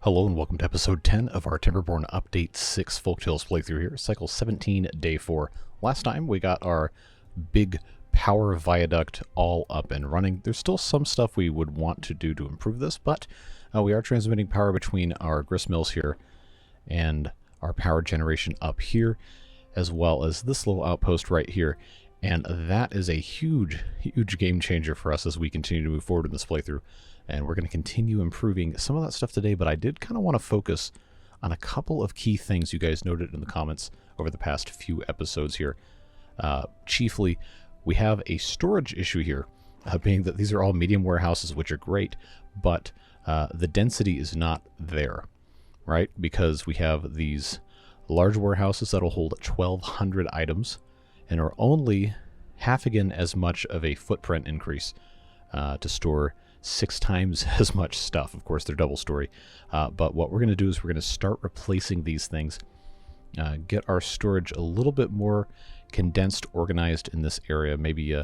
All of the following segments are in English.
Hello and welcome to episode 10 of our Timberborn Update 6 Folktales playthrough here, cycle 17, day 4. Last time we got our big power viaduct all up and running. There's still some stuff we would want to do to improve this, but we are transmitting power between our grist mills here and our power generation up here, as well as this little outpost right here. And that is a huge game changer for us as we continue to move forward in this playthrough. And we're going to continue improving some of that stuff today, but I did kind of want to focus on a couple of key things you guys noted in the comments over the past few episodes here. Chiefly, we have a storage issue here, being that these are all medium warehouses, which are great, but the density is not there, right? Because we have these large warehouses that'll hold 1,200 items and are only half again as much of a footprint increase to store 6 times as much stuff. Of course, they're double story. But what we're going to do is we're going to start replacing these things, get our storage a little bit more condensed, organized in this area, maybe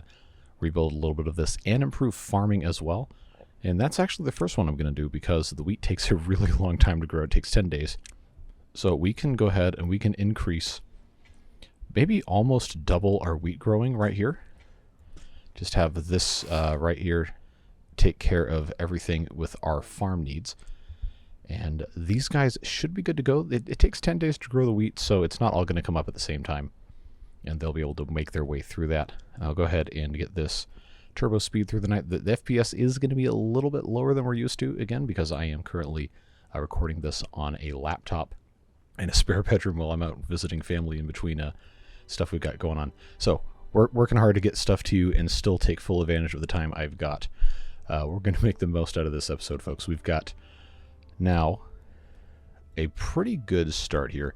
rebuild a little bit of this, and improve farming as well. And that's actually the first one I'm going to do because the wheat takes a really long time to grow. It takes 10 days. So we can go ahead and we can increase, maybe almost double our wheat growing right here. Just have this right here take care of everything with our farm needs. And these guys should be good to go. It takes 10 days to grow the wheat, so it's not all going to come up at the same time. And they'll be able to make their way through that. I'll go ahead and get this turbo speed through the night. The FPS is going to be a little bit lower than we're used to, again, because I am currently recording this on a laptop in a spare bedroom while I'm out visiting family in between stuff we've got going on. So we're working hard to get stuff to you and still take full advantage of the time I've got. We're going to make the most out of this episode, folks. We've got now a pretty good start here.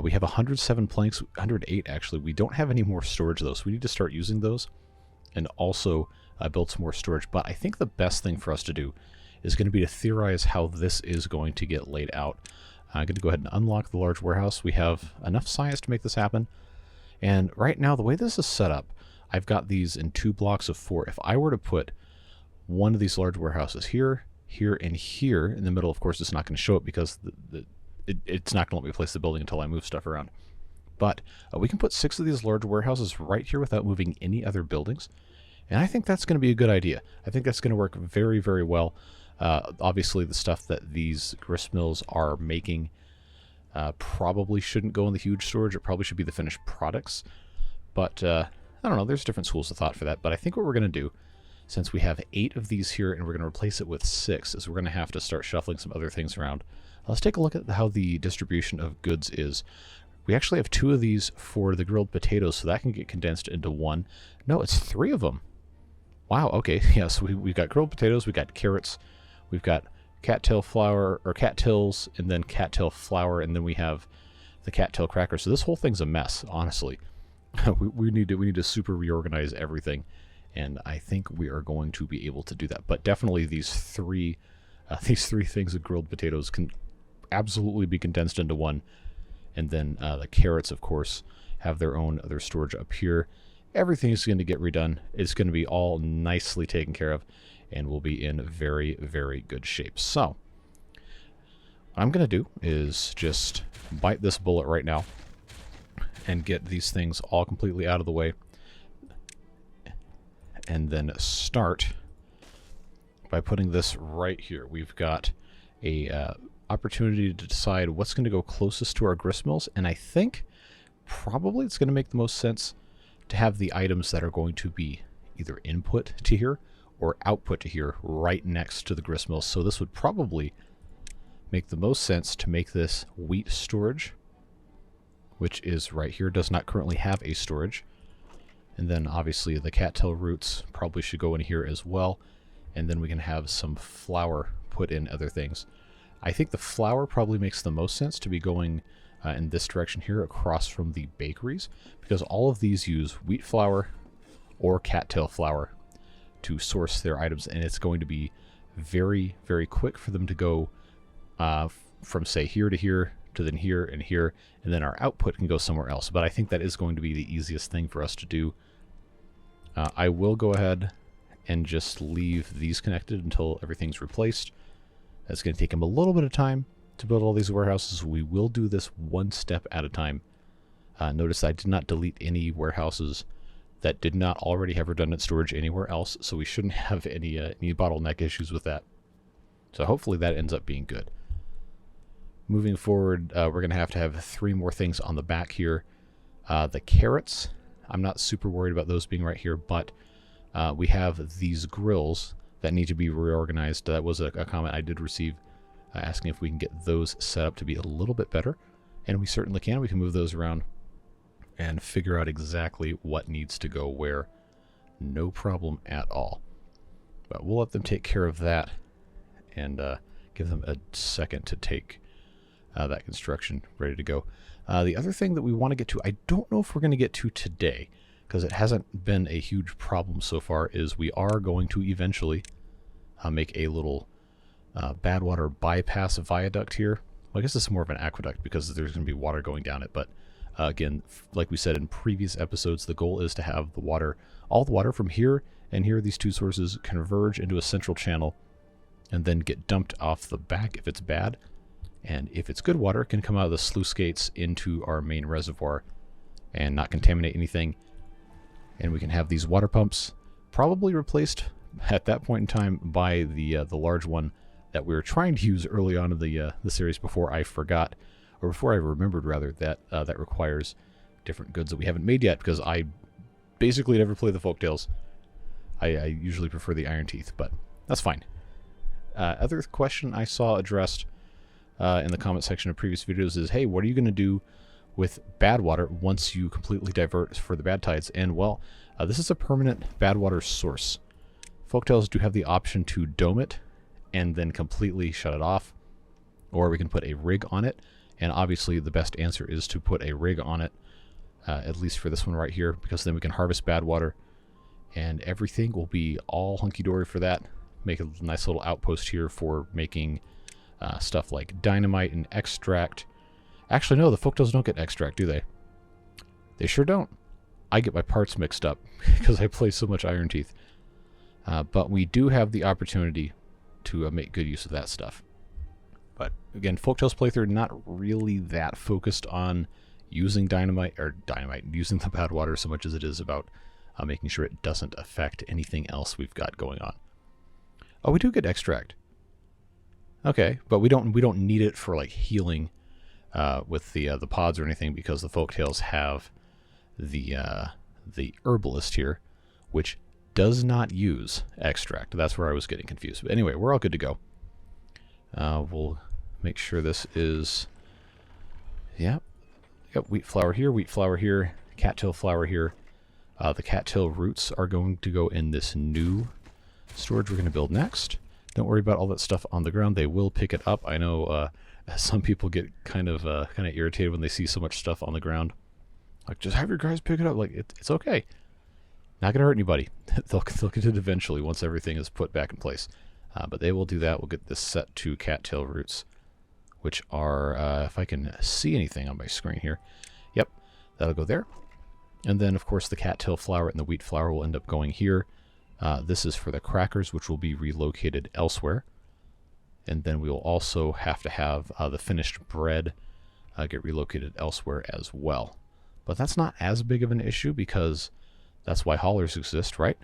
We have 107 planks, 108 actually. We don't have any more storage though, so we need to start using those and also build some more storage. But I think the best thing for us to do is going to be to theorize how this is going to get laid out. I'm going to go ahead and unlock the large warehouse. We have enough science to make this happen. And right now, the way this is set up, I've got these in 2 blocks of 4. If I were to put one of these large warehouses here, here, and here in the middle, of course, it's not going to show it because it's not going to let me place the building until I move stuff around. But we can put 6 of these large warehouses right here without moving any other buildings. And I think that's going to be a good idea. I think that's going to work very, very well. Obviously, the stuff that these grist mills are making probably shouldn't go in the huge storage. It probably should be the finished products. But I don't know. There's different schools of thought for that. But I think what we're going to do, since we have 8 of these here and we're going to replace it with 6, is we're going to have to start shuffling some other things around. Let's take a look at how the distribution of goods is. We actually have 2 of these for the grilled potatoes, so that can get condensed into 1. No, it's 3 of them. Wow, okay. Yeah, so we've got grilled potatoes, we've got carrots, we've got cattail flour, or cattails, and then cattail flour, and then we have the cattail cracker. So this whole thing's a mess, honestly. we need to super reorganize everything. And I think we are going to be able to do that. But definitely these three things of grilled potatoes can absolutely be condensed into 1. And then the carrots, of course, have their storage up here. Everything is going to get redone. It's going to be all nicely taken care of. And we'll be in very, very good shape. So what I'm going to do is just bite this bullet right now and get these things all completely out of the way. And then start by putting this right here. We've got a opportunity to decide what's going to go closest to our grist mills, and I think probably it's going to make the most sense to have the items that are going to be either input to here or output to here right next to the grist mills. So this would probably make the most sense to make this wheat storage, which is right here. Does not currently have a storage. And then obviously the cattail roots probably should go in here as well. And then we can have some flour put in other things. I think the flour probably makes the most sense to be going in this direction here across from the bakeries, because all of these use wheat flour or cattail flour to source their items. And it's going to be very, very quick for them to go from, say, here to here to then here, and then our output can go somewhere else. But I think that is going to be the easiest thing for us to do. I will go ahead and just leave these connected until everything's replaced. It's going to take them a little bit of time to build all these warehouses. We will do this one step at a time. Notice I did not delete any warehouses that did not already have redundant storage anywhere else, so we shouldn't have any bottleneck issues with that. So hopefully that ends up being good. Moving forward, we're going to have 3 more things on the back here. The carrots, I'm not super worried about those being right here, but we have these grills that need to be reorganized. That was a comment I did receive asking if we can get those set up to be a little bit better, and we certainly can. We can move those around and figure out exactly what needs to go where. No problem at all. But we'll let them take care of that and give them a second to take that construction ready to go. The other thing that we want to get to, I don't know if we're going to get to today, because it hasn't been a huge problem so far, is we are going to eventually make a little Badwater bypass viaduct here. Well, I guess this is more of an aqueduct because there's going to be water going down it, but again, like we said in previous episodes, the goal is to have the water, all the water from here and here, these 2 sources, converge into a central channel and then get dumped off the back if it's bad. And if it's good water, it can come out of the sluice gates into our main reservoir and not contaminate anything. And we can have these water pumps probably replaced at that point in time by the large one that we were trying to use early on in the series before I forgot, or before I remembered rather, that that requires different goods that we haven't made yet, because I basically never play the folktales. I usually prefer the Iron Teeth, but that's fine. Other question I saw addressed in the comment section of previous videos is, hey, what are you going to do with Badwater once you completely divert for the bad tides? And well, this is a permanent Badwater source. Folktales do have the option to dome it and then completely shut it off, or we can put a rig on it. And obviously the best answer is to put a rig on it, at least for this one right here, because then we can harvest Badwater and everything will be all hunky-dory for that. Make a nice little outpost here for making stuff like dynamite and extract. Actually, no, the folktales don't get extract, do they? They sure don't. I get my parts mixed up because I play so much Iron Teeth. But we do have the opportunity to make good use of that stuff. But again, Folktales playthrough, not really that focused on using using the Badwater so much as it is about making sure it doesn't affect anything else we've got going on. Oh, we do get extract. Okay, but we don't need it for like healing with the pods or anything, because the Folktales have the herbalist here, which does not use extract. That's where I was getting confused. But anyway, we're all good to go. We'll make sure this is, yep, wheat flour here, cattail flour here. The cattail roots are going to go in this new storage we're going to build next. Don't worry about all that stuff on the ground. They will pick it up. I know some people get kind of irritated when they see so much stuff on the ground. Like, just have your guys pick it up. Like, it's okay. Not going to hurt anybody. They'll get it eventually once everything is put back in place. But they will do that. We'll get this set to cattail roots, which are, if I can see anything on my screen here. Yep, that'll go there. And then, of course, the cattail flour and the wheat flour will end up going here. This is for the crackers, which will be relocated elsewhere. And then we will also have to have the finished bread get relocated elsewhere as well. But that's not as big of an issue because that's why haulers exist, right?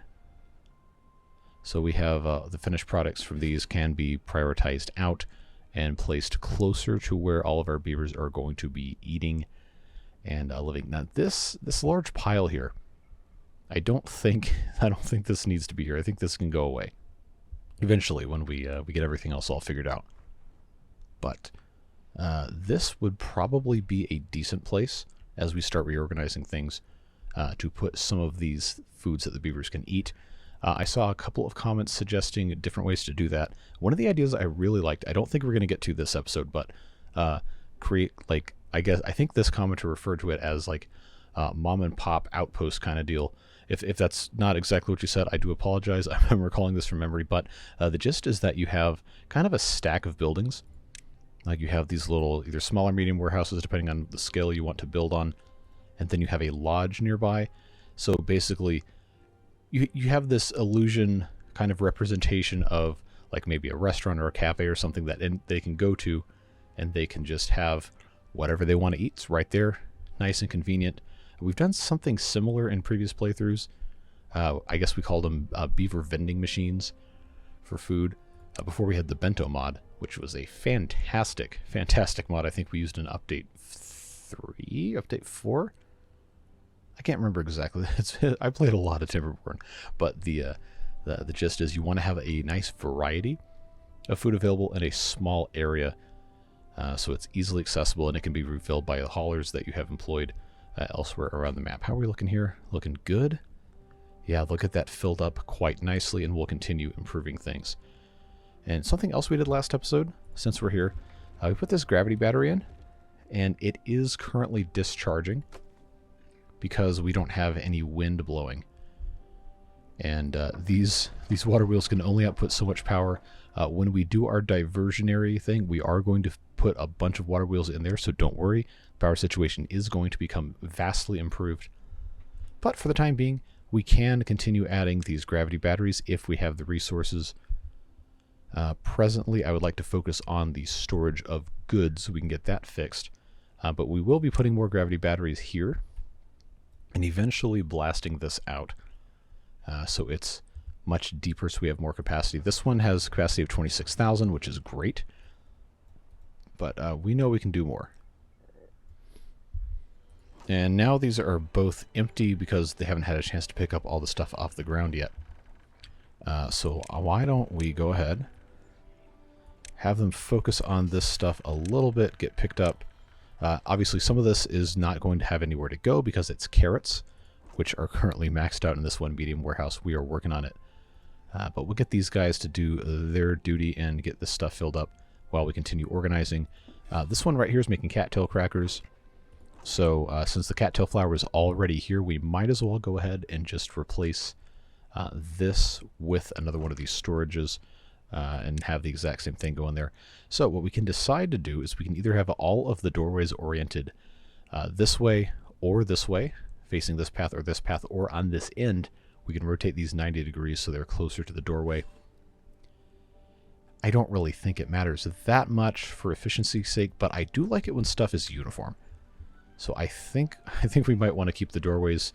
So we have the finished products from these can be prioritized out and placed closer to where all of our beavers are going to be eating and living. Now this large pile here, I don't think this needs to be here. I think this can go away eventually when we get everything else all figured out. But this would probably be a decent place as we start reorganizing things to put some of these foods that the beavers can eat. I saw a couple of comments suggesting different ways to do that. One of the ideas I really liked, I don't think we're going to get to this episode, but create, like, I think this commenter referred to it as like mom and pop outpost kind of deal. If that's not exactly what you said, I do apologize. I'm recalling this from memory, but the gist is that you have kind of a stack of buildings. Like you have these little either small or medium warehouses depending on the scale you want to build on, and then you have a lodge nearby. So basically you have this illusion kind of representation of like maybe a restaurant or a cafe or something that they can go to, and they can just have whatever they want to eat. It's right there, nice and convenient. We've done something similar in previous playthroughs. I guess we called them beaver vending machines for food before we had the bento mod, which was a fantastic mod. I think we used in update 3, update 4. I can't remember exactly. I played a lot of Timberborn, but the gist is you want to have a nice variety of food available in a small area, so it's easily accessible and it can be refilled by the haulers that you have employed elsewhere around the map. How are we looking here? Looking good. Yeah, look at that, filled up quite nicely, and we'll continue improving things. And something else we did last episode, since we're here, we put this gravity battery in, and it is currently discharging because we don't have any wind blowing. And these water wheels can only output so much power. When we do our diversionary thing, we are going to put a bunch of water wheels in there, so don't worry. The power situation is going to become vastly improved. But for the time being, we can continue adding these gravity batteries if we have the resources. Presently, I would like to focus on the storage of goods so we can get that fixed. But we will be putting more gravity batteries here and eventually blasting this out. So it's much deeper, so we have more capacity. This one has a capacity of 26,000, which is great. But we know we can do more. And now these are both empty because they haven't had a chance to pick up all the stuff off the ground yet. So why don't we go ahead, have them focus on this stuff a little bit, get picked up. Obviously some of this is not going to have anywhere to go because it's carrots, which are currently maxed out in this one medium warehouse. We are working on it. But we'll get these guys to do their duty and get this stuff filled up while we continue organizing. This one right here is making cattail crackers. So since the cattail flour is already here, we might as well go ahead and just replace this with another one of these storages and have the exact same thing go in there. So what we can decide to do is we can either have all of the doorways oriented this way, facing this path, or on this end. We can rotate these 90 degrees so they're closer to the doorway. I don't really think it matters that much for efficiency's sake, but I do like it when stuff is uniform. So I think we might want to keep the doorways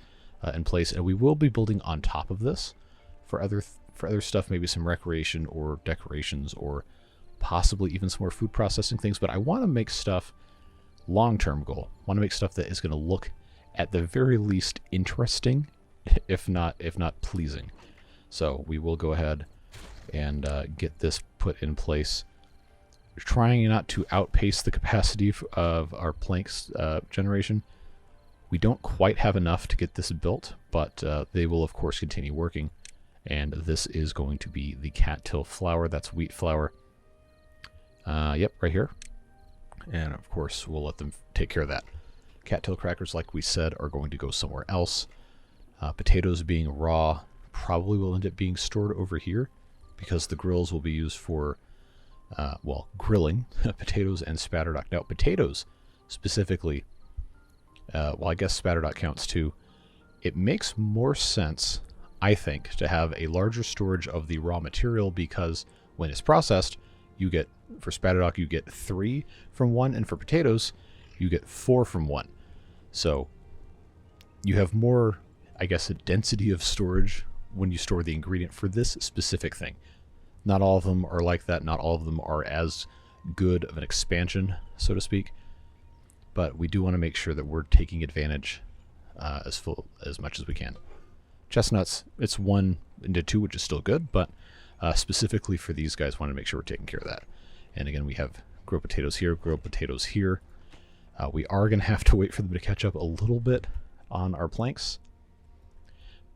in place, and we will be building on top of this for other stuff, maybe some recreation or decorations, or possibly even some more food processing things. But I want to make stuff long-term goal. I want to make stuff that is going to look at the very least interesting, if not pleasing. So we will go ahead and get this put in place. We're trying not to outpace the capacity of our planks generation. We don't quite have enough to get this built, but they will of course continue working. And this is going to be the cattail flour. That's wheat flour. Yep, right here. And of course we'll let them take care of that. Cattail crackers, like we said, are going to go somewhere else. Potatoes being raw probably will end up being stored over here because the grills will be used for grilling potatoes and spatterdock. Now, potatoes specifically, well, I guess spatterdock counts too. It makes more sense, I think, to have a larger storage of the raw material because when it's processed, you get, for spatterdock, you get 3 from 1, and for potatoes, you get 4 from 1. So you have more, I guess, a density of storage when you store the ingredient for this specific thing. Not all of them are like that. Not all of them are as good of an expansion, so to speak. But we do want to make sure that we're taking advantage as much as we can. Chestnuts, it's 1 into 2, which is still good, but specifically for these guys, want to make sure we're taking care of that. And again, we have grilled potatoes here, grilled potatoes here. We are going to have to wait for them to catch up a little bit on our planks.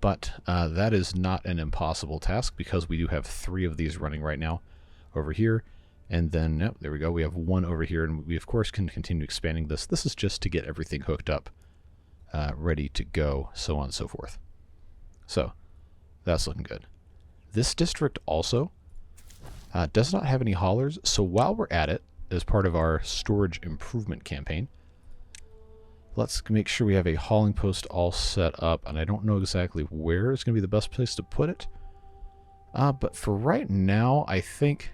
But that is not an impossible task because we do have 3 of these running right now over here. And then, yep, there we go. We have 1 over here, and we, of course, can continue expanding this. This is just to get everything hooked up, ready to go, so on and so forth. So that's looking good. This district also does not have any haulers. So while we're at it, as part of our storage improvement campaign, let's make sure we have a hauling post all set up, and I don't know exactly where is going to be the best place to put it. But for right now, I think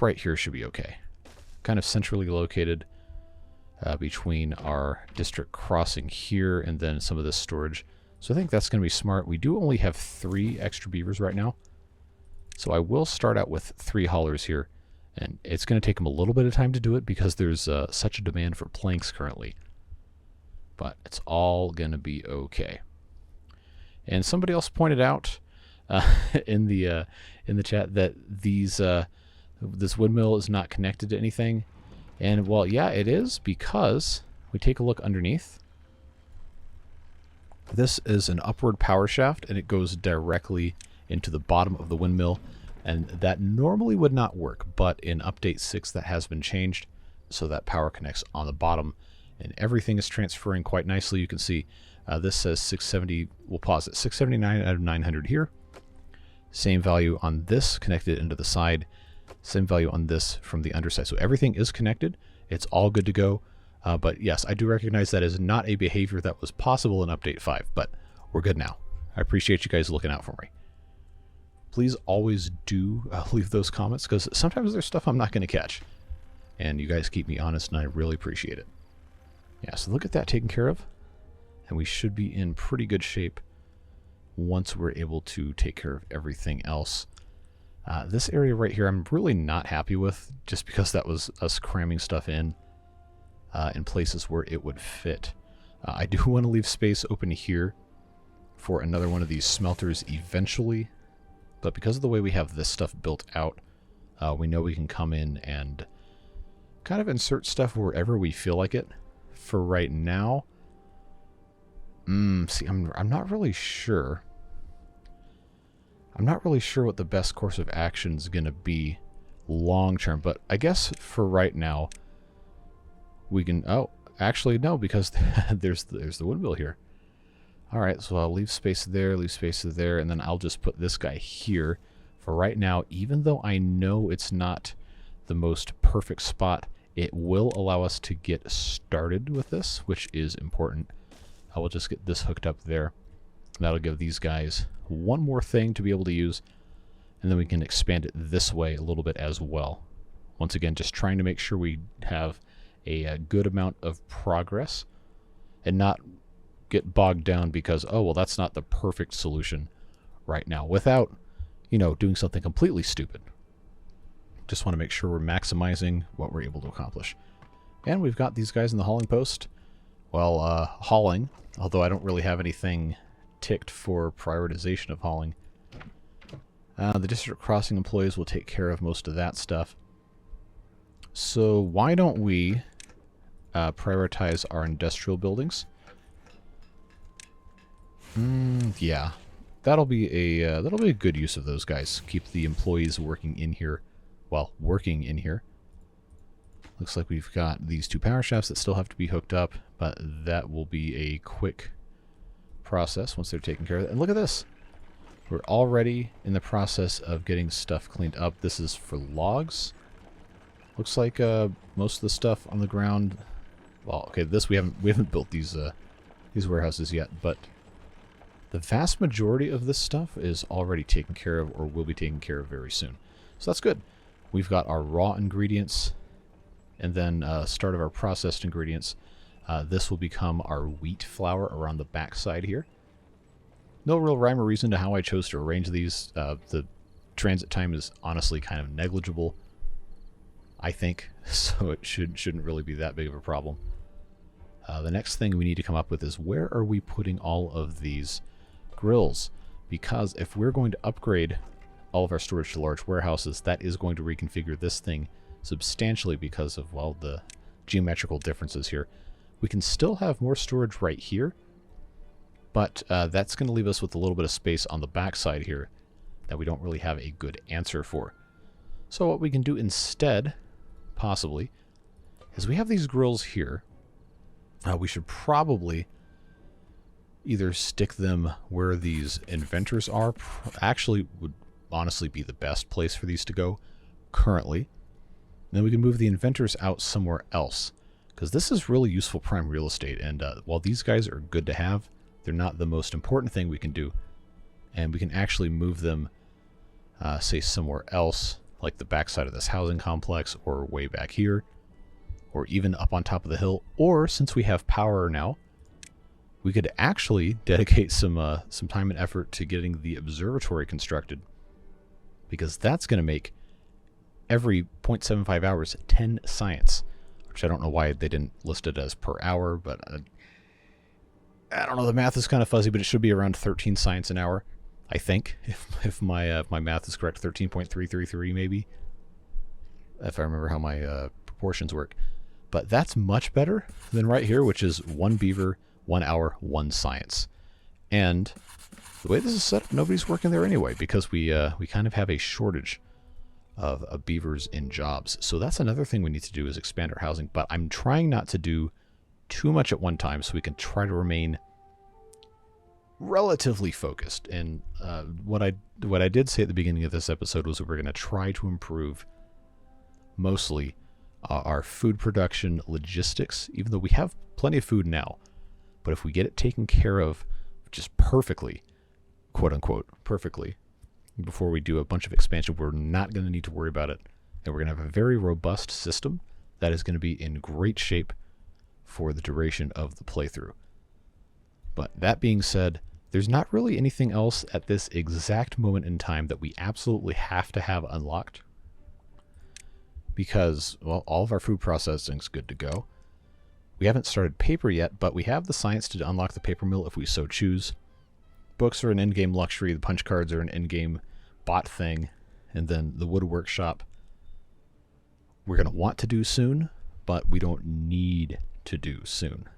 right here should be okay. Kind of centrally located between our district crossing here and then some of this storage. So I think that's going to be smart. We do only have 3 extra beavers right now. So I will start out with 3 haulers here. And it's going to take them a little bit of time to do it because there's such a demand for planks currently. But it's all going to be okay. And somebody else pointed out in the chat that this windmill is not connected to anything. And well, yeah, it is, because we take a look underneath. This is an upward power shaft, and it goes directly into the bottom of the windmill. And that normally would not work, but in update 6 that has been changed, so that power connects on the bottom, and everything is transferring quite nicely. You can see this says 670. We'll pause at 679 out of 900 here. Same value on this connected into the side. Same value on this from the underside. So everything is connected. It's all good to go. But yes, I do recognize that is not a behavior that was possible in Update 5, but we're good now. I appreciate you guys looking out for me. Please always do leave those comments, because sometimes there's stuff I'm not going to catch. And you guys keep me honest, and I really appreciate it. Yeah, so look at that taken care of. And we should be in pretty good shape once we're able to take care of everything else. This area right here I'm really not happy with, just because that was us cramming stuff in places where it would fit. I do want to leave space open here for another one of these smelters eventually, but because of the way we have this stuff built out, we know we can come in and kind of insert stuff wherever we feel like it. For right now, see, I'm not really sure. I'm not really sure what the best course of action is going to be long term, but I guess for right now we can... Oh, actually no, because there's the windmill here. All right, so I'll leave space there, and then I'll just put this guy here for right now. Even though I know it's not the most perfect spot, it will allow us to get started with this, which is important. I will just get this hooked up there. That'll give these guys one more thing to be able to use, and then we can expand it this way a little bit as well. Once again, just trying to make sure we have a good amount of progress and not get bogged down because, oh, well, that's not the perfect solution right now, without, you know, doing something completely stupid. Just want to make sure we're maximizing what we're able to accomplish. And we've got these guys in the hauling post. Well, hauling, although I don't really have anything ticked for prioritization of hauling. The district crossing employees will take care of most of that stuff. So why don't we prioritize our industrial buildings? Yeah, that'll be a good use of those guys. Keep the employees working in here. Well, working in here. Looks like we've got these 2 power shafts that still have to be hooked up, but that will be a quick process once they're taken care of. And look at this. We're already in the process of getting stuff cleaned up. This is for logs. Looks like most of the stuff on the ground. Well, okay, this we haven't built these warehouses yet, but the vast majority of this stuff is already taken care of or will be taken care of very soon. So that's good. We've got our raw ingredients, and then start of our processed ingredients. This will become our wheat flour around the back side here. No real rhyme or reason to how I chose to arrange these. The transit time is honestly kind of negligible, I think, so it shouldn't really be that big of a problem. The next thing we need to come up with is, where are we putting all of these grills? Because if we're going to upgrade all of our storage to large warehouses, that is going to reconfigure this thing substantially because of, well, the geometrical differences here. We can still have more storage right here, but that's going to leave us with a little bit of space on the back side here that we don't really have a good answer for. So what we can do instead, possibly, is we have these grills here. We should probably either stick them where these inventors are. Actually would honestly be the best place for these to go currently. Then we can move the inventors out somewhere else, because this is really useful prime real estate. And while these guys are good to have, they're not the most important thing we can do. and we can actually move them, say, somewhere else, like the backside of this housing complex, or way back here, or even up on top of the hill. Or, since we have power now, we could actually dedicate some time and effort to getting the observatory constructed, because that's going to make every 0.75 hours 10 science, which I don't know why they didn't list it as per hour, but I don't know, the math is kind of fuzzy, but it should be around 13 science an hour, I think, if my math is correct. 13.333 maybe, if I remember how my proportions work. But that's much better than right here, which is 1 beaver, 1 hour, 1 science. And the way this is set up, nobody's working there anyway, because we kind of have a shortage of beavers in jobs. So that's another thing we need to do, is expand our housing. But I'm trying not to do too much at one time, so we can try to remain relatively focused. And what I did say at the beginning of this episode was that we're going to try to improve mostly our food production logistics, even though we have plenty of food now. But if we get it taken care of just perfectly, quote unquote perfectly, before we do a bunch of expansion, we're not going to need to worry about it. And we're going to have a very robust system that is going to be in great shape for the duration of the playthrough. But that being said, there's not really anything else at this exact moment in time that we absolutely have to have unlocked, because, well, all of our food processing is good to go. We haven't started paper yet, but we have the science to unlock the paper mill if we so choose. Books are an in-game luxury, the punch cards are an in-game bot thing, and then the wood workshop we're going to want to do soon, but we don't need to do soon.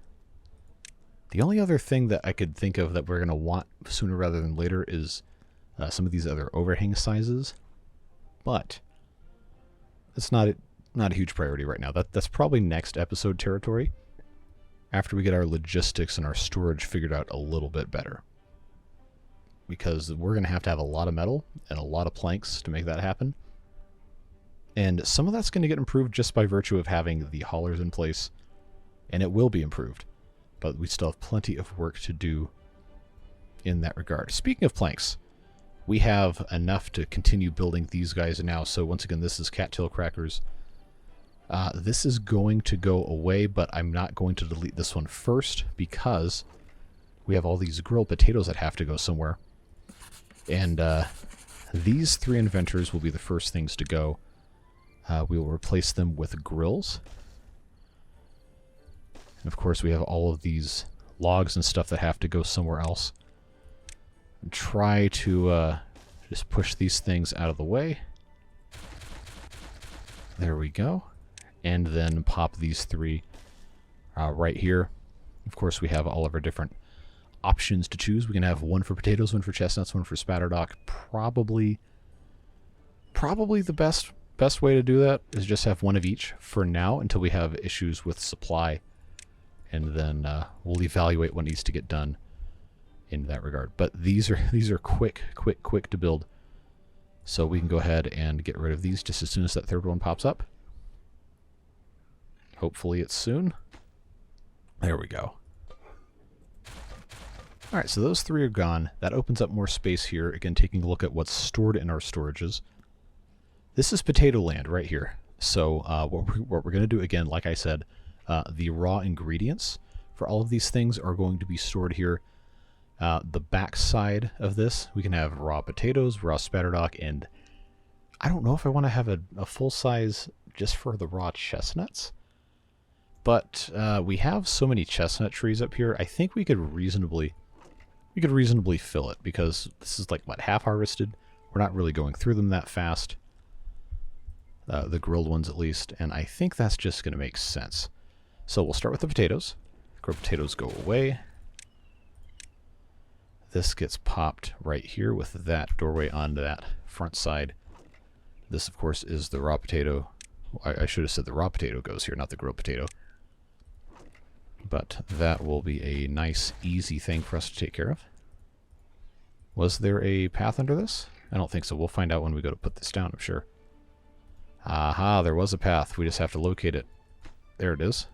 The only other thing that I could think of that we're going to want sooner rather than later is some of these other overhang sizes, but it's not a huge priority right now. That's probably next episode territory, after we get our logistics and our storage figured out a little bit better. Because we're going to have a lot of metal and a lot of planks to make that happen. And some of that's going to get improved just by virtue of having the haulers in place, and it will be improved. But we still have plenty of work to do in that regard. Speaking of planks, we have enough to continue building these guys now. So once again, this is cattail crackers. This is going to go away, but I'm not going to delete this one first, because we have all these grilled potatoes that have to go somewhere. And these 3 inventors will be the first things to go. We will replace them with grills. And of course, we have all of these logs and stuff that have to go somewhere else. And try to just push these things out of the way. There we go. And then pop these 3 right here. Of course, we have all of our different options to choose. We can have 1 for potatoes, 1 for chestnuts, 1 for spatterdock. Probably the best way to do that is just have 1 of each for now, until we have issues with supply, and then we'll evaluate what needs to get done in that regard. But these are quick to build, so we can go ahead and get rid of these just as soon as that 3rd one pops up. Hopefully it's soon. There we go. Alright, so those 3 are gone. That opens up more space here. Again, taking a look at what's stored in our storages. This is potato land right here. So what we're going to do, again, like I said, the raw ingredients for all of these things are going to be stored here. The back side of this, we can have raw potatoes, raw spatterdock, and I don't know if I want to have a full size just for the raw chestnuts. But we have so many chestnut trees up here, I think we could reasonably fill it, because this is like, what, half harvested? We're not really going through them that fast. The grilled ones at least, and I think that's just going to make sense. So we'll start with the potatoes. Grilled potatoes go away. This gets popped right here with that doorway on that front side. This, of course, is the raw potato. I should have said the raw potato goes here, not the grilled potato. But that will be a nice, easy thing for us to take care of. Was there a path under this? I don't think so. We'll find out when we go to put this down, I'm sure. Aha, there was a path. We just have to locate it. There it is.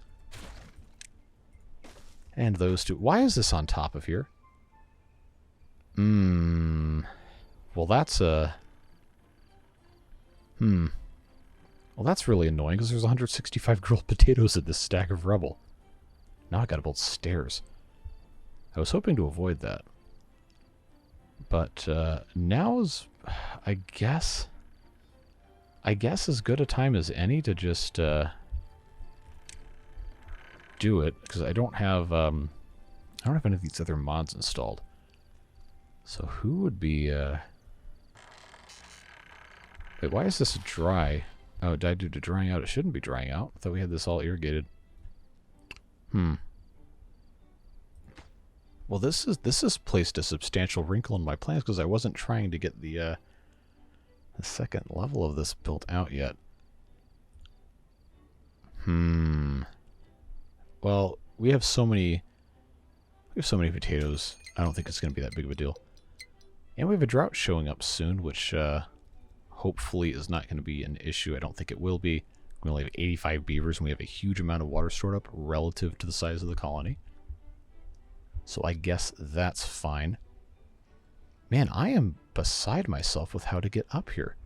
And those 2. Why is this on top of here? Well, that's a... Well, that's really annoying, because there's 165 grilled potatoes in this stack of rubble. Now I gotta build stairs. I was hoping to avoid that. But, now's, I guess as good a time as any to just, do it, because I don't have any of these other mods installed. So who would be, Wait, why is this dry? Oh, did I do to drying out? It shouldn't be drying out. I thought we had this all irrigated. Well, this has placed a substantial wrinkle in my plans because I wasn't trying to get the second level of this built out yet. Well, we have so many potatoes. I don't think it's going to be that big of a deal. And we have a drought showing up soon, which hopefully is not going to be an issue. I don't think it will be. We only have 85 beavers, and we have a huge amount of water stored up relative to the size of the colony. So I guess that's fine. Man, I am beside myself with how to get up here.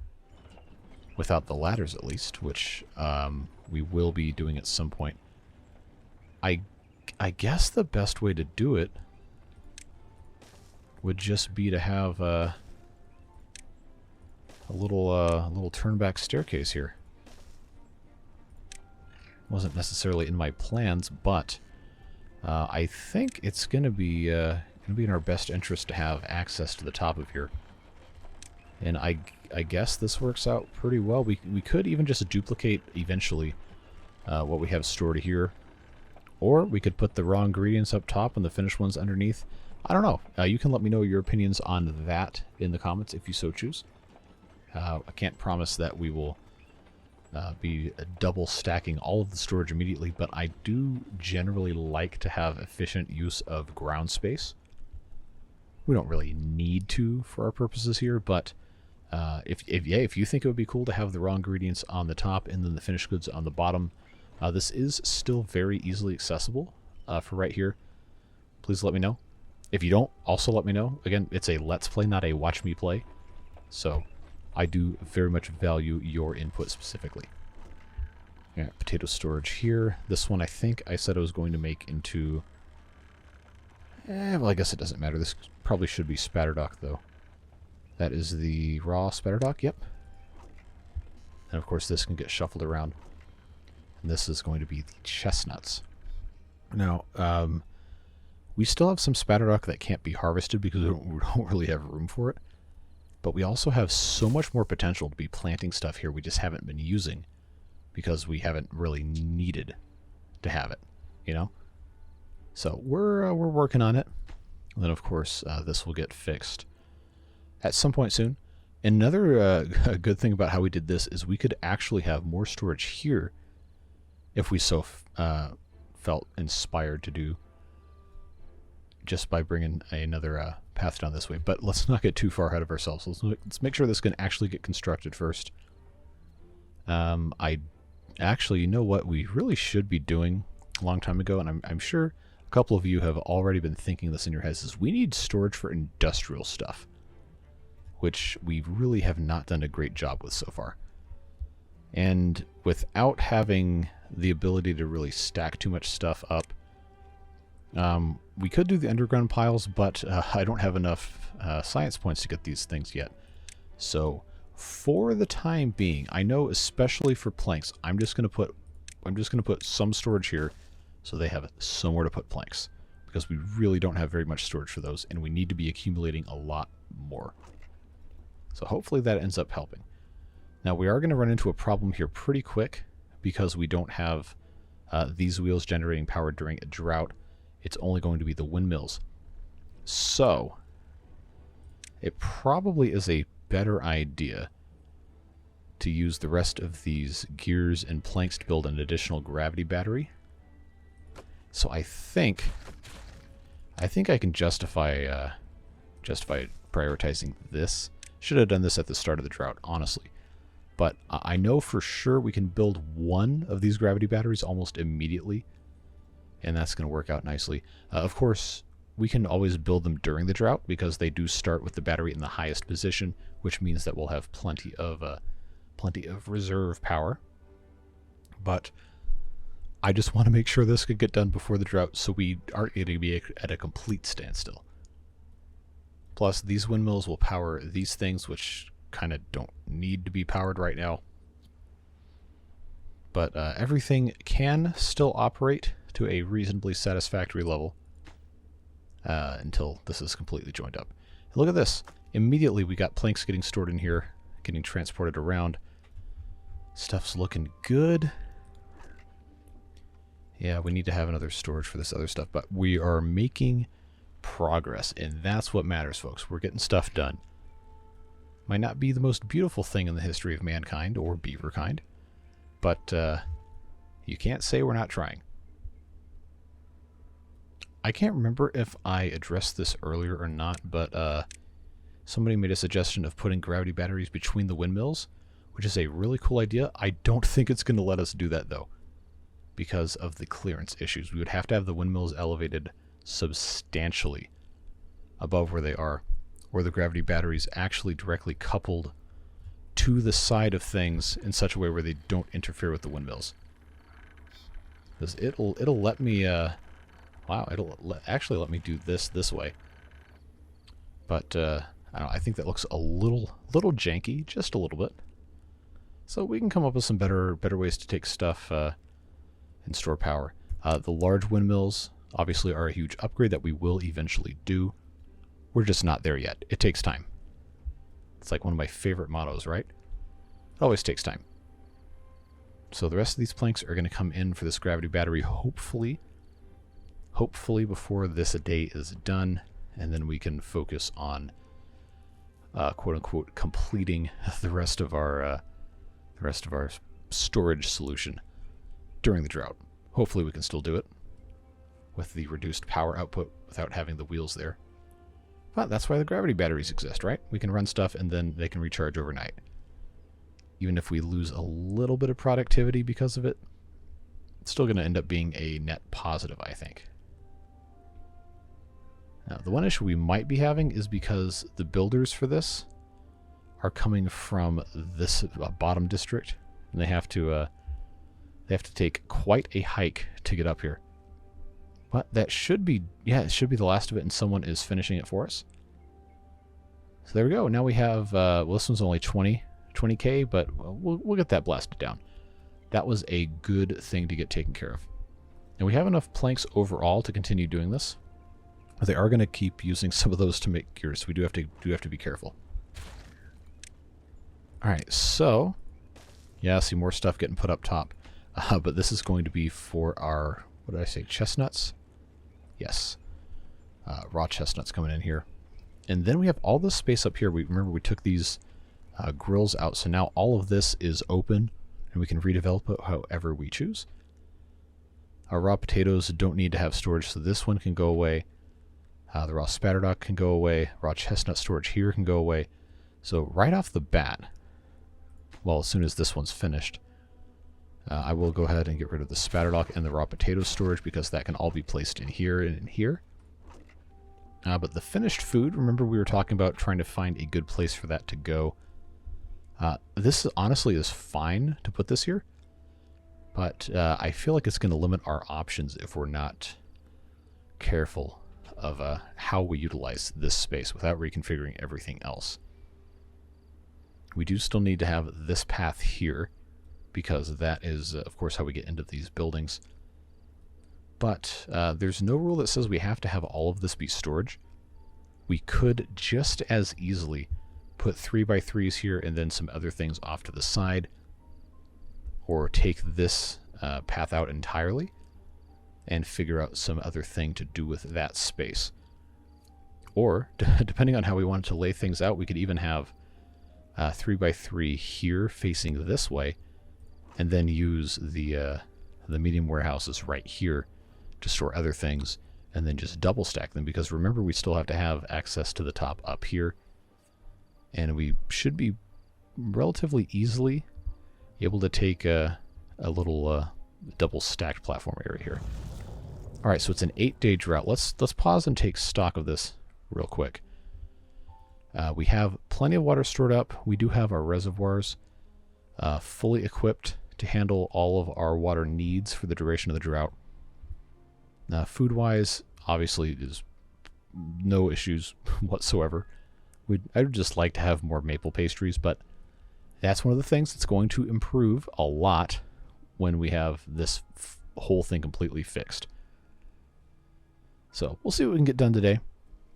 Without the ladders, at least, which we will be doing at some point. I guess the best way to do it would just be to have a little turn-back staircase here. Wasn't necessarily in my plans, but I think it's gonna be in our best interest to have access to the top of here. And I guess this works out pretty well. We could even just duplicate eventually what we have stored here, or we could put the raw ingredients up top and the finished ones underneath. I don't know. You can let me know your opinions on that in the comments if you so choose. I can't promise that we will be double stacking all of the storage immediately, but I do generally like to have efficient use of ground space. We don't really need to for our purposes here, but if you think it would be cool to have the raw ingredients on the top and then the finished goods on the bottom, this is still very easily accessible for right here. Please let me know. If you don't, also let me know. Again, it's a let's play, not a watch me play. So I do very much value your input specifically. Yeah, potato storage here. This one I think I said I was going to make into... well, I guess it doesn't matter. This probably should be spatterdock, though. That is the raw spatterdock, yep. And of course this can get shuffled around. And this is going to be the chestnuts. Now, we still have some spatterdock that can't be harvested because we don't really have room for it. But we also have so much more potential to be planting stuff here we just haven't been using because we haven't really needed to have it, you know? So we're working on it. And then, of course, this will get fixed at some point soon. Another good thing about how we did this is we could actually have more storage here if we so felt inspired to do, just by bringing another path down this way. But let's not get too far ahead of ourselves. Let's make sure this can actually get constructed first. You know what we really should be doing a long time ago, and I'm sure a couple of you have already been thinking this in your heads, is we need storage for industrial stuff, which we really have not done a great job with so far. And without having the ability to really stack too much stuff up, we could do the underground piles, but I don't have enough science points to get these things yet. So for the time being, I know especially for planks, I'm just gonna put some storage here so they have somewhere to put planks, because we really don't have very much storage for those, and we need to be accumulating a lot more. So hopefully that ends up helping. Now we are going to run into a problem here pretty quick because we don't have these wheels generating power during a drought. It's only going to be the windmills. So it probably is a better idea to use the rest of these gears and planks to build an additional gravity battery. So I think I can justify prioritizing this. Should have done this at the start of the drought, honestly. But I know for sure we can build one of these gravity batteries almost immediately, and that's going to work out nicely. Of course, we can always build them during the drought because they do start with the battery in the highest position, which means that we'll have plenty of reserve power. But I just want to make sure this could get done before the drought so we aren't going to be at a complete standstill. Plus, these windmills will power these things, which kind of don't need to be powered right now. But everything can still operate to a reasonably satisfactory level until this is completely joined up. And look at this. Immediately we got planks getting stored in here, getting transported around. Stuff's looking good. Yeah, we need to have another storage for this other stuff, but we are making progress, and that's what matters, folks. We're getting stuff done. Might not be the most beautiful thing in the history of mankind or beaverkind, but you can't say we're not trying. I can't remember if I addressed this earlier or not, but somebody made a suggestion of putting gravity batteries between the windmills, which is a really cool idea. I don't think it's going to let us do that, though, because of the clearance issues. We would have to have the windmills elevated substantially above where they are, or the gravity batteries actually directly coupled to the side of things in such a way where they don't interfere with the windmills. Because it'll let me wow, actually let me do this way. But I don't know, I think that looks a little janky, just a little bit. So we can come up with some better ways to take stuff and store power. The large windmills obviously are a huge upgrade that we will eventually do. We're just not there yet. It takes time. It's like one of my favorite mottos, right? It always takes time. So the rest of these planks are going to come in for this gravity battery, hopefully before this day is done, and then we can focus on quote-unquote completing the rest of our storage solution during the drought. Hopefully we can still do it with the reduced power output without having the wheels there. But that's why the gravity batteries exist, right? We can run stuff and then they can recharge overnight. Even if we lose a little bit of productivity because of it, it's still going to end up being a net positive, I think. Now, the one issue we might be having is because the builders for this are coming from this bottom district, and they have to take quite a hike to get up here. But that should be, yeah, it should be the last of it, and someone is finishing it for us. So there we go. Now we have, well, this one's only 20k, but we'll get that blasted down. That was a good thing to get taken care of. And we have enough planks overall to continue doing this. But they are going to keep using some of those to make gears, so we do have to be careful. All right, so yeah, see more stuff getting put up top. But this is going to be for our, what did I say, chestnuts? Yes. Raw chestnuts coming in here. And then we have all this space up here. Remember we took these grills out, so now all of this is open, and we can redevelop it however we choose. Our raw potatoes don't need to have storage, so this one can go away. The raw spatterdock can go away. Raw chestnut storage here can go away. So right off the bat, well, as soon as this one's finished, I will go ahead and get rid of the spatterdock and the raw potato storage because that can all be placed in here and in here. But the finished food, remember we were talking about trying to find a good place for that to go. This honestly is fine to put this here, but I feel like it's going to limit our options if we're not careful of how we utilize this space without reconfiguring everything else. We do still need to have this path here because that is, of course, how we get into these buildings. But there's no rule that says we have to have all of this be storage. We could just as easily put 3x3s here and then some other things off to the side, or take this path out entirely and figure out some other thing to do with that space. Or, depending on how we wanted to lay things out, we could even have 3x3 here facing this way, and then use the medium warehouses right here to store other things, and then just double stack them, because remember we still have to have access to the top up here, and we should be relatively easily able to take a little double stacked platform area here. All right, so it's an 8-day drought. Let's pause and take stock of this real quick. We have plenty of water stored up. We do have our reservoirs fully equipped to handle all of our water needs for the duration of the drought. Food-wise, obviously, is no issues whatsoever. I would just like to have more maple pastries, but that's one of the things that's going to improve a lot when we have this whole thing completely fixed. So we'll see what we can get done today.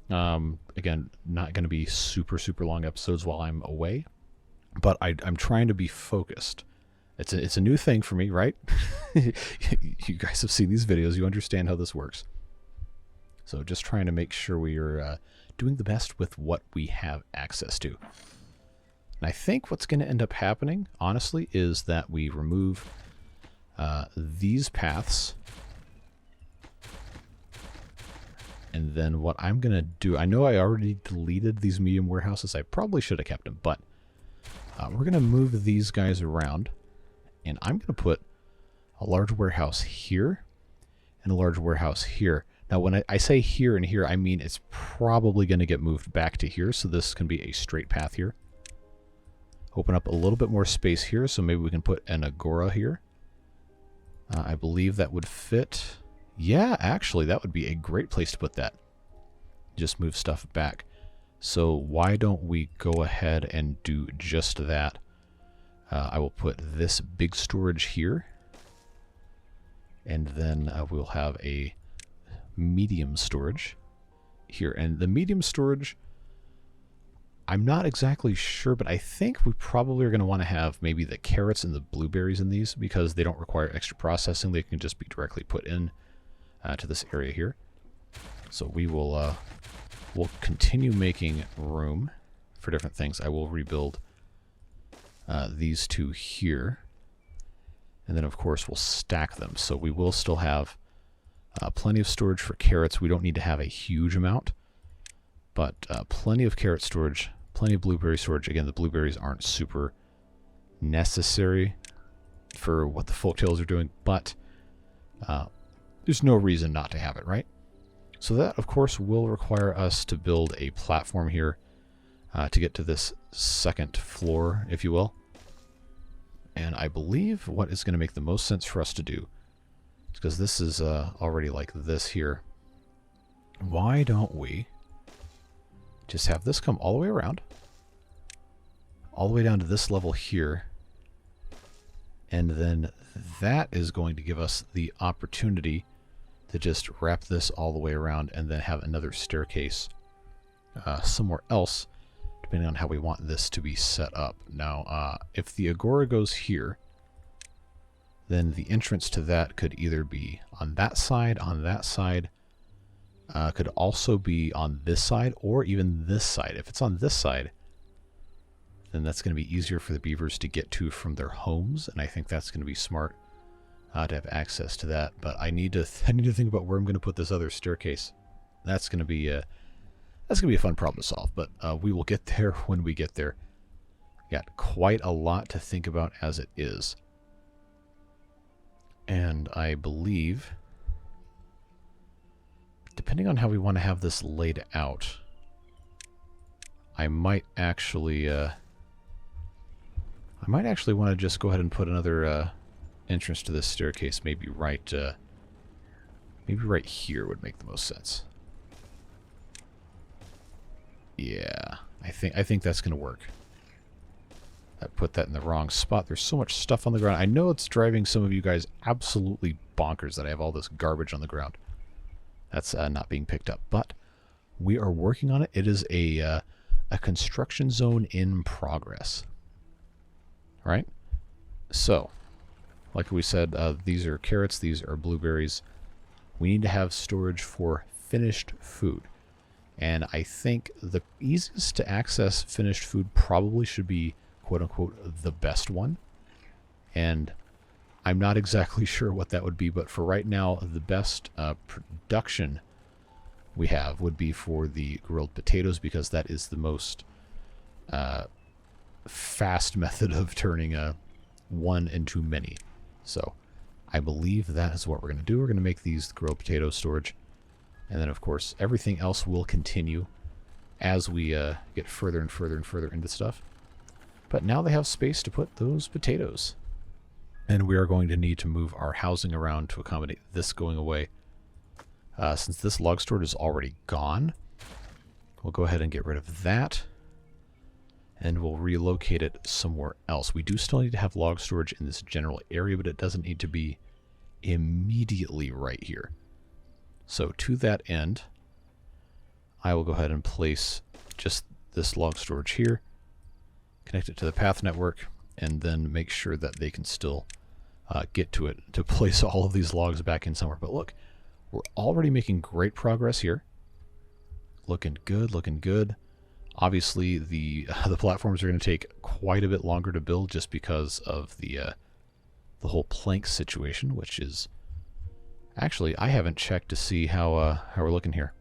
Again, not going to be super long episodes while I'm away, but I'm trying to be focused. It's a new thing for me, right? You guys have seen these videos. You understand how this works. So just trying to make sure we are doing the best with what we have access to. And I think what's going to end up happening, honestly, is that we remove these paths. And then what I'm going to do, I know I already deleted these medium warehouses. I probably should have kept them, but we're going to move these guys around. And I'm going to put a large warehouse here and a large warehouse here. Now, when I say here and here, I mean it's probably going to get moved back to here. So this can be a straight path here. Open up a little bit more space here. So maybe we can put an agora here. I believe that would fit. Yeah, actually, that would be a great place to put that. Just move stuff back. So why don't we go ahead and do just that? I will put this big storage here. And then we'll have a medium storage here. And the medium storage, I'm not exactly sure, but I think we probably are going to want to have maybe the carrots and the blueberries in these because they don't require extra processing. They can just be directly put in to this area here. So we will we'll continue making room for different things. I will rebuild these two here. And then, of course, we'll stack them. So we will still have plenty of storage for carrots. We don't need to have a huge amount, but plenty of carrot storage, plenty of blueberry storage. Again, the blueberries aren't super necessary for what the folktales are doing, but there's no reason not to have it, right? So that, of course, will require us to build a platform here to get to this second floor, if you will. And I believe what is going to make the most sense for us to do, because this is already like this here, why don't we just have this come all the way around, all the way down to this level here, and then that is going to give us the opportunity to just wrap this all the way around and then have another staircase somewhere else, depending on how we want this to be set up. Now, if the agora goes here, then the entrance to that could either be on that side, could also be on this side, or even this side. If it's on this side, then that's going to be easier for the beavers to get to from their homes, and I think that's going to be smart to have access to that. But I need to think about where I'm going to put this other staircase. That's going to be a fun problem to solve, but we will get there when we get there. Got quite a lot to think about as it is. And I believe, depending on how we want to have this laid out, I might actually want to just go ahead and put another entrance to this staircase. Maybe right here would make the most sense. Yeah, I think that's going to work. I put that in the wrong spot. There's so much stuff on the ground. I know it's driving some of you guys absolutely bonkers that I have all this garbage on the ground. That's not being picked up, but we are working on it. It is a construction zone in progress. All right? So, like we said, these are carrots, these are blueberries. We need to have storage for finished food. And I think the easiest to access finished food probably should be, quote-unquote, the best one. And I'm not exactly sure what that would be, but for right now, the best production we have would be for the grilled potatoes, because that is the most fast method of turning one into many. So I believe that is what we're going to do. We're going to make these grilled potato storage. And then, of course, everything else will continue as we get further and further and further into stuff. But now they have space to put those potatoes. And we are going to need to move our housing around to accommodate this going away. Since this log storage is already gone, we'll go ahead and get rid of that. And we'll relocate it somewhere else. We do still need to have log storage in this general area, but it doesn't need to be immediately right here. So to that end, I will go ahead and place just this log storage here, connect it to the path network, and then make sure that they can still get to it to place all of these logs back in somewhere. But look, we're already making great progress here. Looking good, looking good. Obviously, the platforms are going to take quite a bit longer to build just because of the whole plank situation, which is... Actually, I haven't checked to see how we're looking here.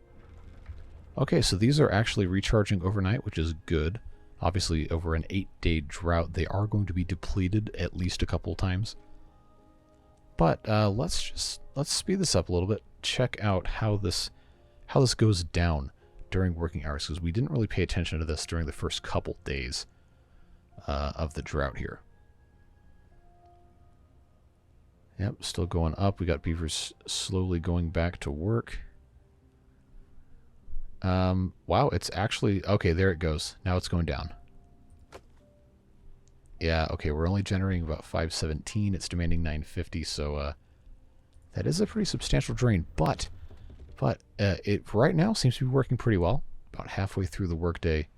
Okay, so these are actually recharging overnight, which is good. Obviously, over an 8-day drought, they are going to be depleted at least a couple times. But let's speed this up a little bit. Check out how this goes down during working hours, because we didn't really pay attention to this during the first couple days of the drought here. Yep, still going up. We got beavers slowly going back to work. Wow, it's actually... Okay, there it goes. Now it's going down. Yeah, okay, we're only generating about 517. It's demanding 950, so that is a pretty substantial drain. But it right now seems to be working pretty well. About halfway through the workday,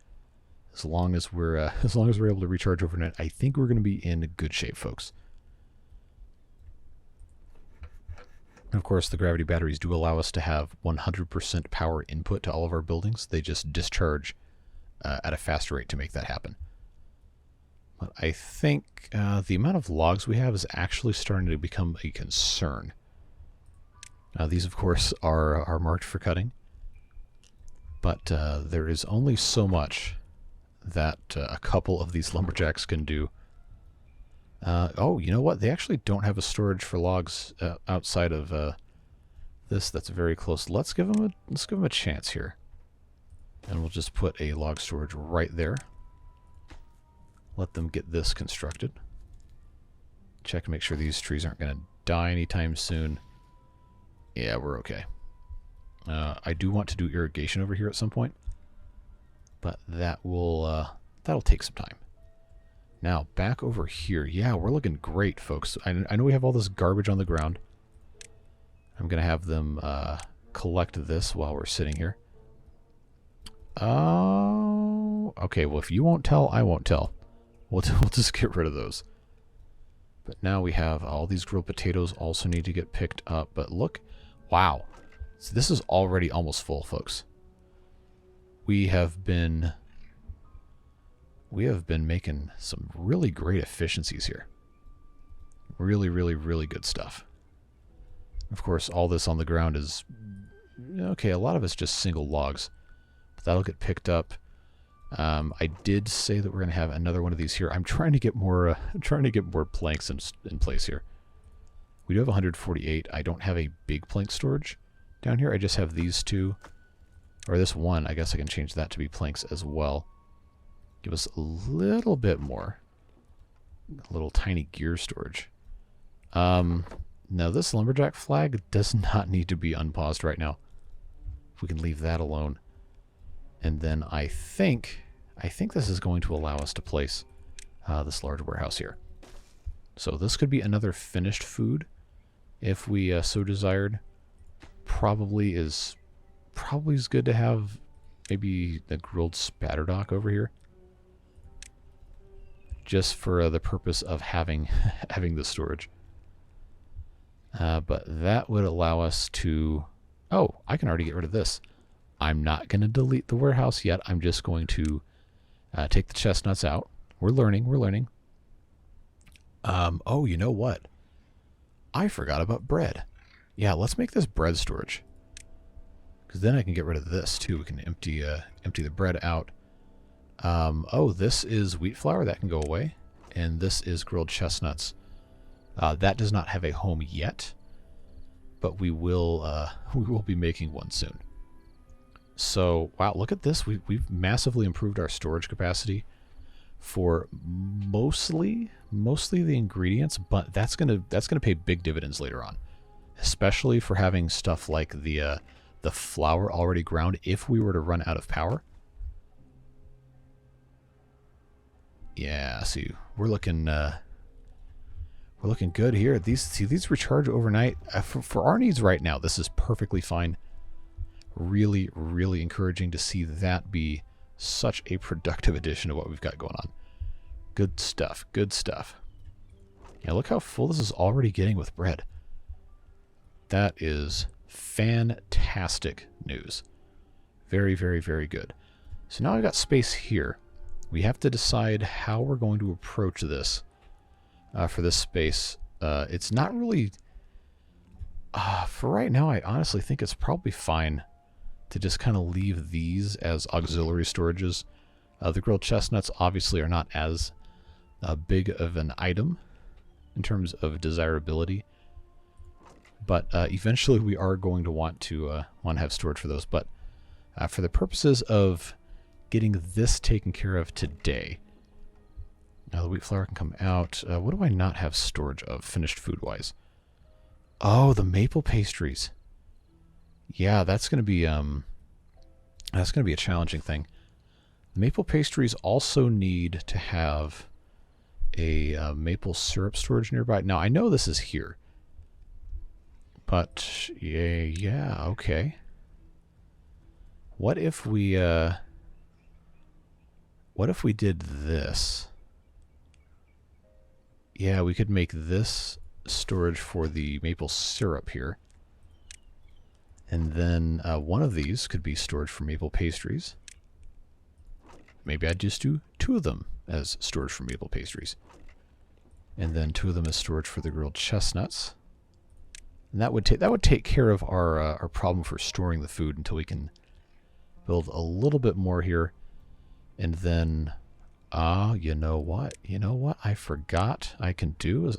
as long as we're able to recharge overnight, I think we're going to be in good shape, folks. And of course, the gravity batteries do allow us to have 100% power input to all of our buildings. They just discharge at a faster rate to make that happen. But I think the amount of logs we have is actually starting to become a concern. These, of course, are marked for cutting. But there is only so much that a couple of these lumberjacks can do. Oh, you know what? They actually don't have a storage for logs outside of this. That's very close. Let's give them a chance here, and we'll just put a log storage right there. Let them get this constructed. Check to make sure these trees aren't going to die anytime soon. Yeah, we're okay. I do want to do irrigation over here at some point, but that will that'll take some time. Now, back over here. Yeah, we're looking great, folks. I know we have all this garbage on the ground. I'm going to have them collect this while we're sitting here. Oh, okay. Well, if you won't tell, I won't tell. We'll just get rid of those. But now we have all these grilled potatoes also need to get picked up. But look, wow. So this is already almost full, folks. We have been making some really great efficiencies here. Really, really, really good stuff. Of course, all this on the ground is... Okay, a lot of it's just single logs. But that'll get picked up. I did say that we're going to have another one of these here. I'm trying to get more planks in place here. We do have 148. I don't have a big plank storage down here. I just have these two. Or this one. I guess I can change that to be planks as well. Give us a little bit more. A little tiny gear storage. Now this lumberjack flag does not need to be unpaused right now. If we can leave that alone. And then I think this is going to allow us to place this large warehouse here. So this could be another finished food if we so desired. Probably is good to have maybe the grilled spatterdock over here. Just for the purpose of having the storage. But that would allow us to... Oh, I can already get rid of this. I'm not going to delete the warehouse yet. I'm just going to take the chestnuts out. We're learning. Oh, you know what? I forgot about bread. Yeah, let's make this bread storage. Because then I can get rid of this too. We can empty the bread out. Oh, this is wheat flour. That can go away. And this is grilled chestnuts. That does not have a home yet, but we will be making one soon. So, wow, look at this. We've massively improved our storage capacity for mostly the ingredients, but that's gonna pay big dividends later on, especially for having stuff like the flour already ground if we were to run out of power. Yeah, see, we're looking good here. These recharge overnight. For our needs right now, this is perfectly fine. Really, really encouraging to see that be such a productive addition to what we've got going on. Good stuff, good stuff. Yeah, look how full this is already getting with bread. That is fantastic news. Very, very, very good. So now I've got space here. We have to decide how we're going to approach this for this space. It's not really... for right now, I honestly think it's probably fine to just kind of leave these as auxiliary storages. The grilled chestnuts obviously are not as big of an item in terms of desirability, but eventually we are going to want to have storage for those. But for the purposes of getting this taken care of today, now the wheat flour can come out. What do I not have storage of finished food-wise? Oh, the maple pastries. Yeah, that's going to be a challenging thing. The maple pastries also need to have a maple syrup storage nearby. Now I know this is here, but yeah, okay. What if we did this? Yeah, we could make this storage for the maple syrup here. And then one of these could be storage for maple pastries. Maybe I'd just do 2 of them as storage for maple pastries. And then 2 of them as storage for the grilled chestnuts. And that would take care of our problem for storing the food until we can build a little bit more here. And then, you know what I forgot I can do is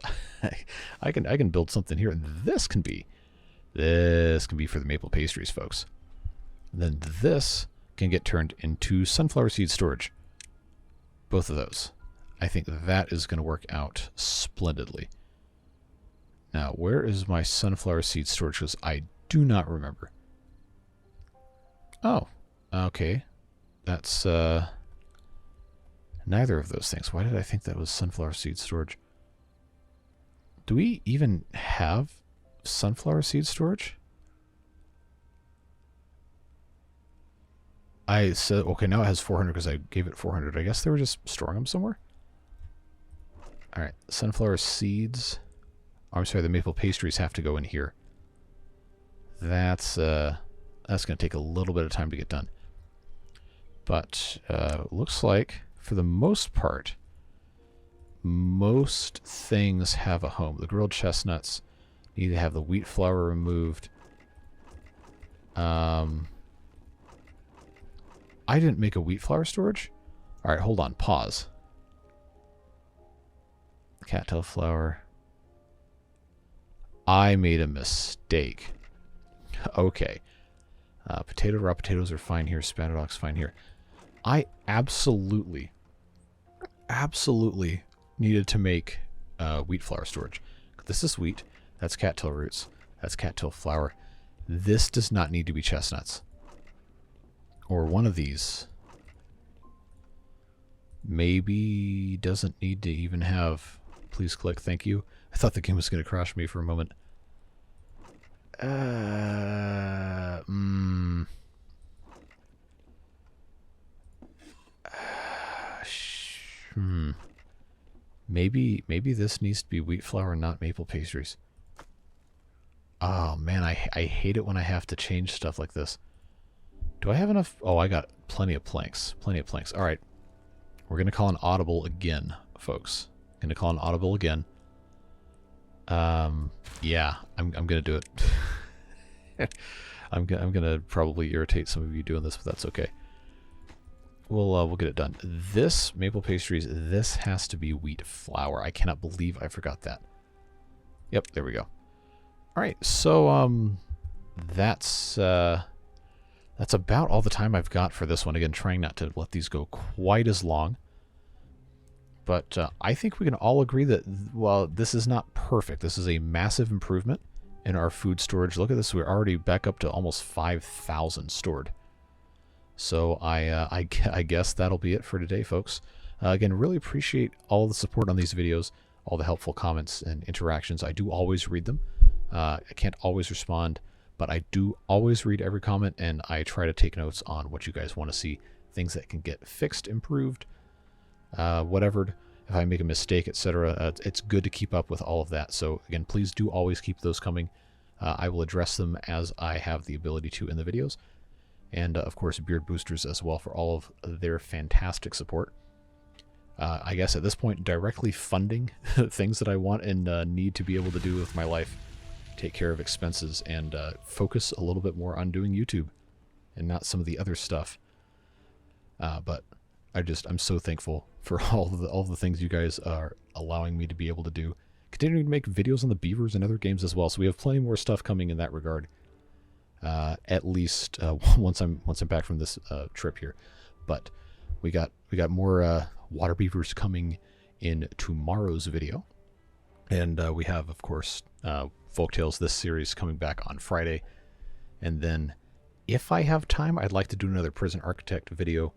I can build something here, and this can be for the maple pastries, folks. And then this can get turned into sunflower seed storage. Both of those. I think that is going to work out splendidly. Now, where is my sunflower seed storage? Because I do not remember. Oh, okay. That's neither of those things. Why did I think that was sunflower seed storage? Do we even have sunflower seed storage? I said, okay, now it has 400 because I gave it 400. I guess they were just storing them somewhere. All right, sunflower seeds. Oh, I'm sorry, the maple pastries have to go in here. That's going to take a little bit of time to get done. But looks like, for the most part, most things have a home. The grilled chestnuts need to have the wheat flour removed. I didn't make a wheat flour storage. All right, hold on, pause. Cattail flour. I made a mistake. Okay. Raw potatoes are fine here. Spattered ox fine here. I absolutely needed to make wheat flour storage. This is wheat. That's cattail roots. That's cattail flour. This does not need to be chestnuts. Or one of these. Maybe doesn't need to even have... Please click, thank you. I thought the game was going to crash me for a moment. Maybe this needs to be wheat flour and not maple pastries. Oh man, I hate it when I have to change stuff like this. Do I have enough? Oh, I got plenty of planks. Plenty of planks. All right. We're going to call an audible again, folks. Going to call an audible again. Yeah, I'm going to do it. I'm going to probably irritate some of you doing this, but that's okay. We'll get it done. This maple pastries, this has to be wheat flour. I cannot believe I forgot that. Yep, there we go. All right, so that's about all the time I've got for this one. Again, trying not to let these go quite as long. But I think we can all agree that, while this is not perfect, this is a massive improvement in our food storage. Look at this. We're already back up to almost 5,000 stored. So I guess that'll be it for today, folks. Again, really appreciate all the support on these videos, all the helpful comments and interactions. I do always read them. I can't always respond, but I do always read every comment, and I try to take notes on what you guys want to see, things that can get fixed, improved, whatever, if I make a mistake, etc. It's good to keep up with all of that. So again, please do always keep those coming. I will address them as I have the ability to in the videos. And of course, Beard Boosters as well for all of their fantastic support. I guess at this point, directly funding things that I want and need to be able to do with my life, take care of expenses, and focus a little bit more on doing YouTube and not some of the other stuff. But I'm so thankful for all the things you guys are allowing me to be able to do. Continuing to make videos on the beavers and other games as well. So we have plenty more stuff coming in that regard. At least once I'm back from this trip here. But we got more water beavers coming in tomorrow's video, and we have, of course, Folktales, this series, coming back on Friday. And then, if I have time, I'd like to do another Prison Architect video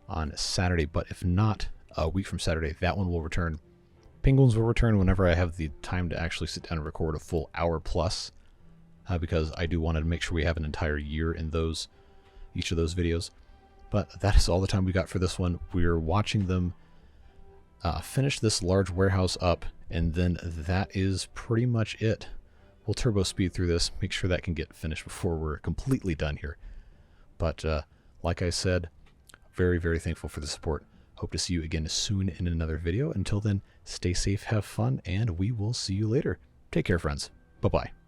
on Saturday. But if not, a week from Saturday, that one will return. Penguins will return whenever I have the time to actually sit down and record a full hour plus. Because I do want to make sure we have an entire year in each of those videos. But that is all the time we got for this one. We're watching them finish this large warehouse up, and then that is pretty much it. We'll turbo speed through this, make sure that can get finished before we're completely done here. But like I said, very, very thankful for the support. Hope to see you again soon in another video. Until then, stay safe, have fun, and we will see you later. Take care, friends. Bye-bye.